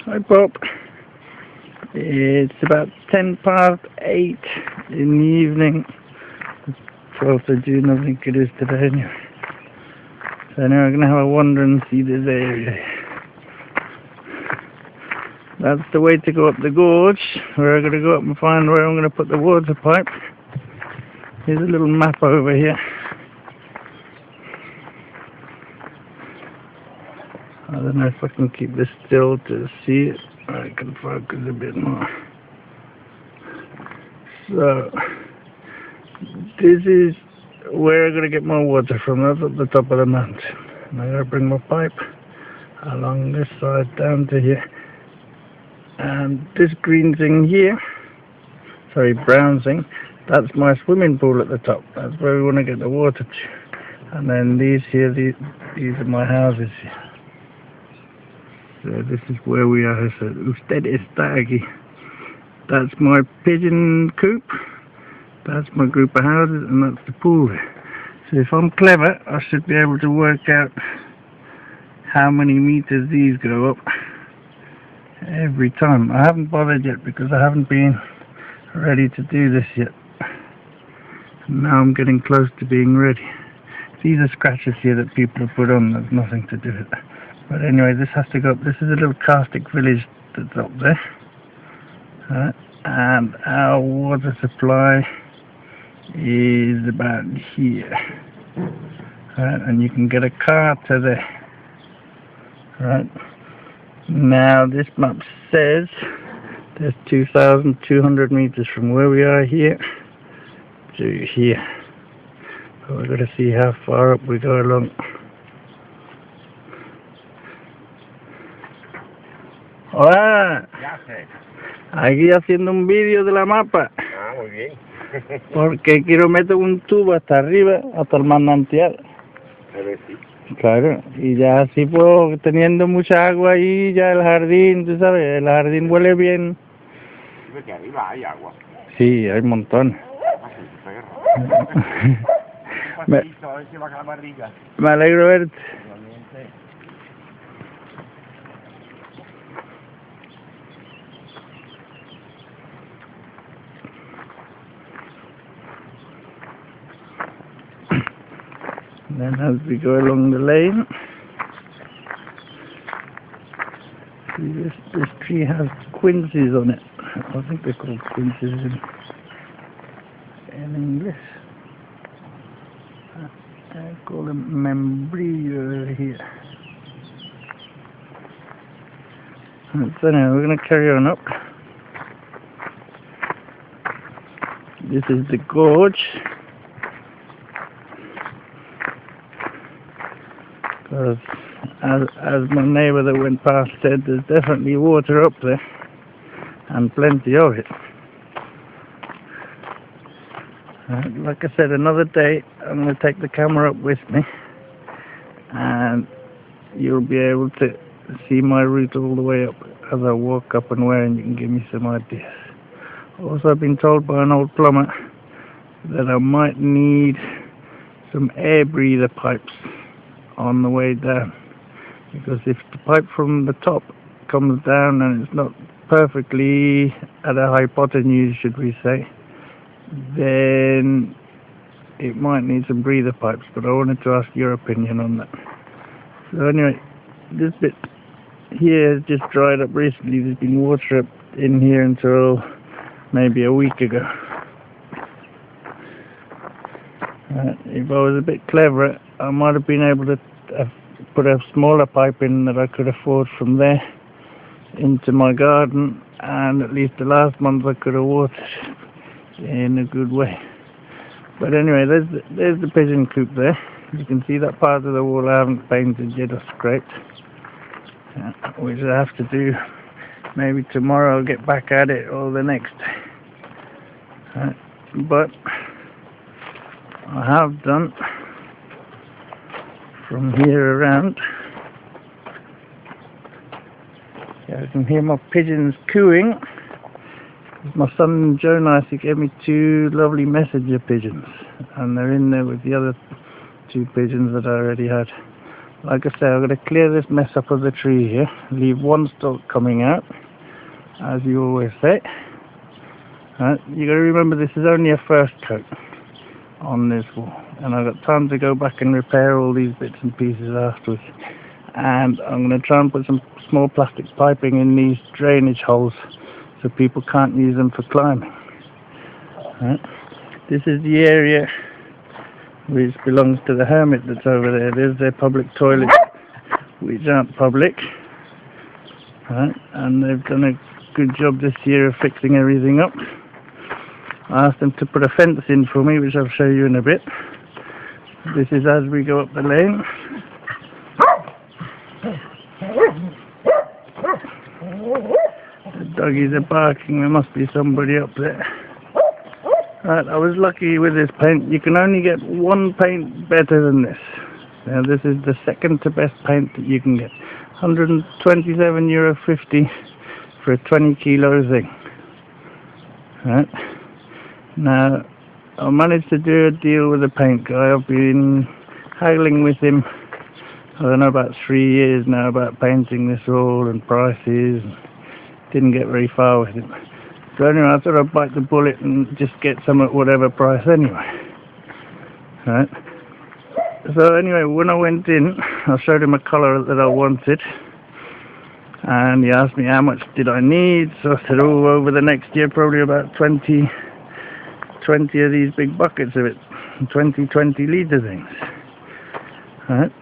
Hi Bob. It's about 8:10 in the evening. 12th of June I think it is today anyway. So now I'm going to have a wander and see this area. That's the way to go up the gorge, where I'm going to go up and find where I'm going to put the water pipe. Here's a little map over here. I don't know if I can keep this still to see it. I can focus a bit more. So, this is where I'm going to get my water from. That's at the top of the mountain. And I'm going to bring my pipe along this side down to here. And this green thing here, sorry, brown thing, that's my swimming pool at the top. That's where we want to get the water to. And then these here, these are my houses here. So this is where we are. So usted está aquí. That's my pigeon coop. That's my group of houses, and that's the pool. So if I'm clever, I should be able to work out how many meters these go up every time. I haven't bothered yet because I haven't been ready to do this yet. Now I'm getting close to being ready. These are scratches here that people have put on. There's nothing to do with it. But anyway, this has to go up. This is a little caustic village that's up there. And our water supply is about here. And you can get a car to there. Right. Now this map says there's 2,200 meters from where we are here to here. But we're going to see how far up we go along. Hola, aquí haciendo un vídeo de la mapa. Ah, muy bien. Porque quiero meter un tubo hasta arriba, hasta el manantial. Sí. Claro, y ya así pues teniendo mucha agua ahí, ya el jardín, tú sabes, el jardín huele bien. Sí, porque arriba hay agua. Sí, hay un montón. Un pasito, a ver si baja la barriga. Me alegro verte. Then as we go along the lane, see this tree has quinces on it. I think they're called quinces in English. I call them membrillo here. So now we're going to carry on up. This is the gorge. Because as my neighbour that went past said, there's definitely water up there, and plenty of it. Like I said, another day I'm going to take the camera up with me, and you'll be able to see my route all the way up as I walk up and where, and you can give me some ideas. Also, I've been told by an old plumber that I might need some air breather pipes on the way down, because if the pipe from the top comes down and it's not perfectly at a hypotenuse, should we say, then it might need some breather pipes. But I wanted to ask your opinion on that. So anyway, this bit here has just dried up recently. There's been water up in here until maybe a week ago. If I was a bit clever, I might have been able to put a smaller pipe in that I could afford from there into my garden, and at least the last month I could have watered in a good way. But anyway, there's the pigeon coop there. You can see that part of the wall I haven't painted yet or scraped, which I have to do. Maybe tomorrow I'll get back at it, or the next day. But I have done from here around. Yeah, I can hear my pigeons cooing. My son Joe Nicey gave me 2 lovely messenger pigeons, and they're in there with the other 2 pigeons that I already had. like I say, I'm going to clear this mess up of the tree here, leave one stalk coming out, as you always say. You got to remember this is only a first coat on this wall, and I've got time to go back and repair all these bits and pieces afterwards. And I'm going to try and put some small plastic piping in these drainage holes so people can't use them for climbing. This is the area which belongs to the hermit that's over there. There's their public toilets, which aren't public. And they've done a good job this year of fixing everything up. I asked them to put a fence in for me, which I'll show you in a bit. This is as we go up the lane. The doggies are barking, there must be somebody up there. Right, I was lucky with this paint. You can only get one paint better than this. Now this is the second to best paint that you can get. €127.50 for a 20 kilo thing. Right. Now I managed to do a deal with the paint guy. I've been haggling with him, I don't know, about 3 years now about painting this wall and prices. Didn't get very far with him. So anyway, I thought I'd bite the bullet and just get some at whatever price anyway. Right. So anyway, when I went in, I showed him a colour that I wanted, and he asked me how much did I need. So I said, oh, over the next year probably about 20 of these big buckets of it, 20 litre things. Right.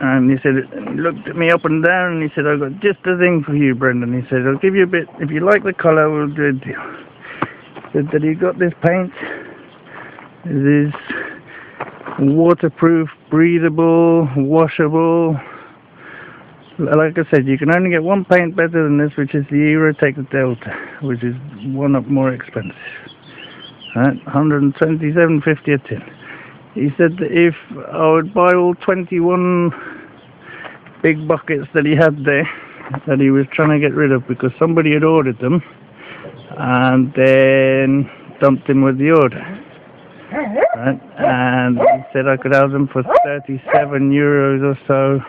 And he said, he looked at me up and down and he said, I've got just the thing for you, Brendan. He said, I'll give you a bit, if you like the colour, we'll do a deal. He said that he got this paint. It is waterproof, breathable, washable. Like I said, you can only get one paint better than this, which is the Eurotech Delta, which is one up more expensive. Right, $127.50 a tin. He said that if I would buy all 21 big buckets that he had there, that he was trying to get rid of because somebody had ordered them and then dumped him with the order. Right? And he said I could have them for €37 or so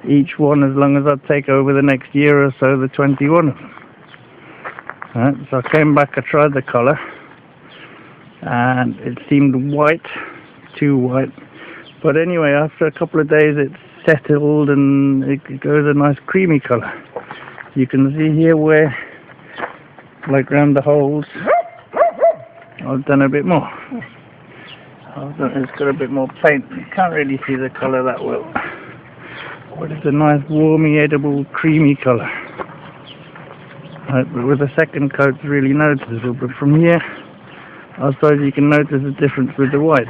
each one, as long as I'd take over the next year or so the 21 of them. Right? So I came back, I tried the colour, and it seemed white. Too white, but anyway, after a couple of days it settled and it goes a nice creamy colour. You can see here where, like round the holes, I've done a bit more. It's got a bit more paint. You can't really see the colour that well, but it's a nice warmy, edible, creamy colour. Right, but with the second coat it's really noticeable, but from here I suppose you can notice the difference with the white.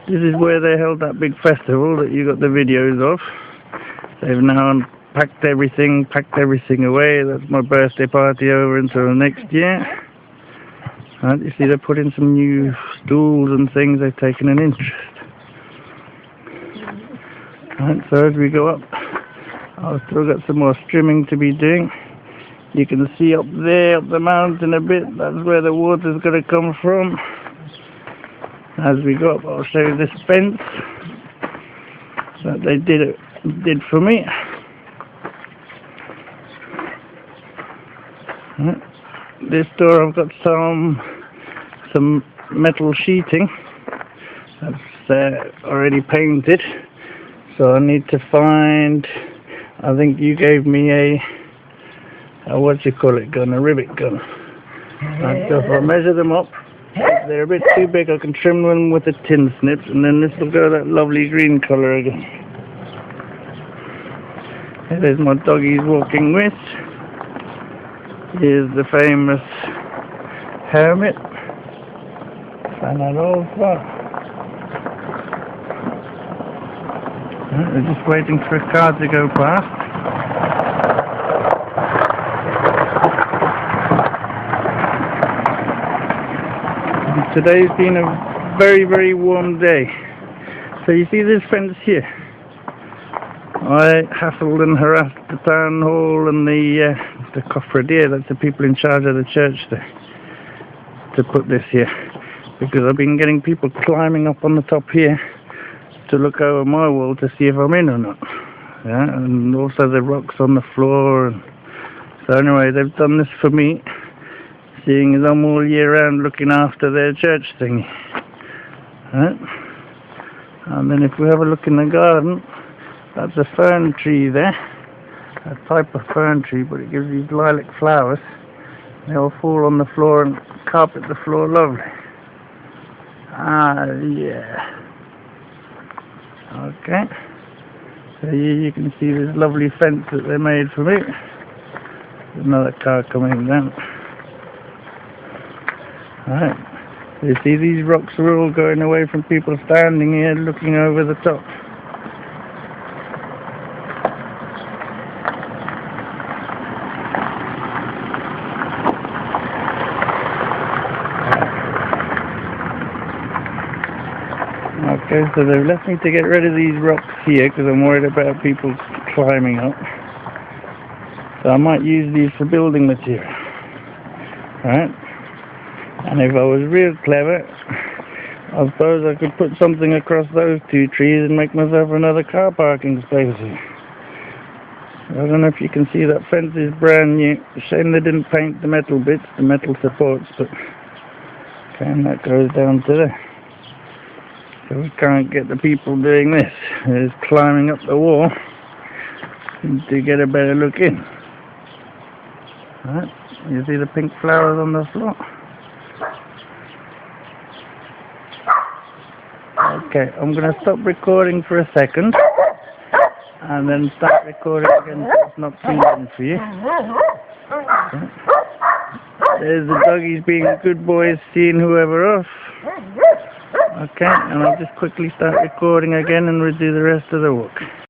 This is where they held that big festival that you got the videos of. They've now packed everything away. That's my birthday party over until next year. Right, you see they're putting some new stools and things. They've taken an interest. Right, so as we go up, I've still got some more strimming to be doing. You can see up there, up the mountain a bit, that's where the water's going to come from. As we go up, I'll show you this fence that they did for me. This door I've got some metal sheeting that's already painted, so I need to find, I think you gave me a what do you call it gun, a rivet gun. And so if I measure them up, if they're a bit too big, I can trim them with the tin snips, and then this will go that lovely green colour again. There's my doggies walking with. Here's the famous hermit. And that old fun. We're just waiting for a car to go past. Today's been a very, very warm day. So you see this fence here? I hassled and harassed the town hall and the cofradia, that's the people in charge of the church there, to put this here. Because I've been getting people climbing up on the top here, to look over my wall to see if I'm in or not. Yeah, and also the rocks on the floor. And so anyway, they've done this for me, seeing as I'm all year round looking after their church thingy. Right? And then if we have a look in the garden, that's a fern tree there, a type of fern tree, but it gives these lilac flowers. They all fall on the floor and carpet the floor lovely. Ah, yeah. Okay. So here you can see this lovely fence that they made for me. There's another car coming down. Alright. You see, these rocks are all going away from people standing here looking over the top. Okay, so they've left me to get rid of these rocks here because I'm worried about people climbing up. So I might use these for building material. Right? And if I was real clever, I suppose I could put something across those two trees and make myself another car parking space here. I don't know if you can see that fence is brand new. Shame they didn't paint the metal bits, the metal supports, but okay, and that goes down to there. So we can't get the people doing this. They're just climbing up the wall to get a better look in. Right, you see the pink flowers on the floor? Okay, I'm going to stop recording for a second and then start recording again so it's not too long for you. Okay. There's the doggies being good boys, seeing whoever off. Okay, and I'll just quickly start recording again and we'll do the rest of the walk.